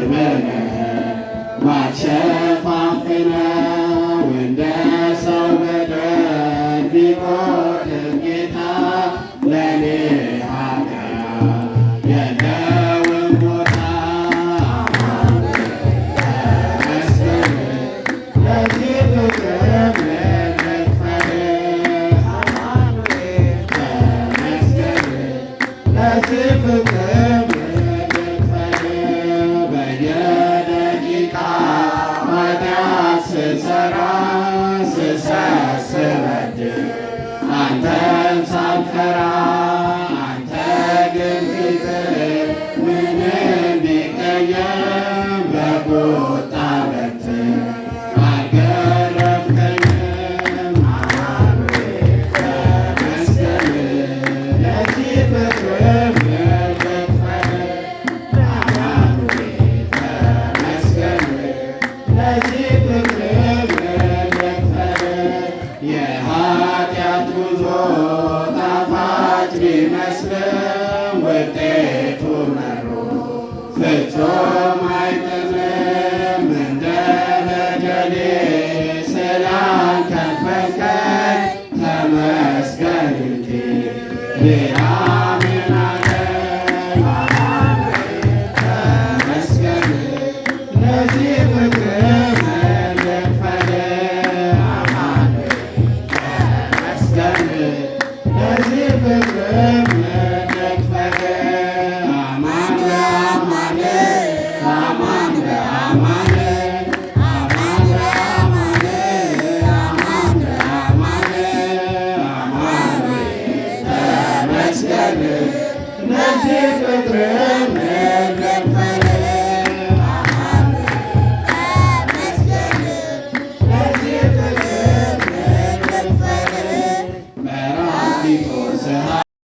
ቅርብነህ ማትሸፋፍነው እንደ ሰው በደል ቢቆጥር ጌታ ለኔ ኃጢአት የለውም ቦታ። ተመስገን ለዚህ ፍቅር ተመስገን ለዚህ ፍቅር ስሰራ ስሰስበድል አንተን ሳልፈራ አንተ ግን ፊትህ ምንም ቢቀየም በቁጣ በትር አልገረፍከኝም። ተመስገን ለዚህ ፍቅር ተመስገን ለዚህ የኃጢአት ጉዞ ጣፋጭ ቢመስልም ውጤቱ መሮ ፍጹም አይጥምም። እንደ በደሌ ስላልከፈልከኝ ተመስገን እንጂ ሌላ ምን አለኝ? ተመስገን ለዚህ ፍቅር ለዚህ ፍቅር መክፈል አማን በአማን አማን በአማን አማን በአማን አማን በአማን አማን ተመስገን ለዚህ ፍቅር መክፈል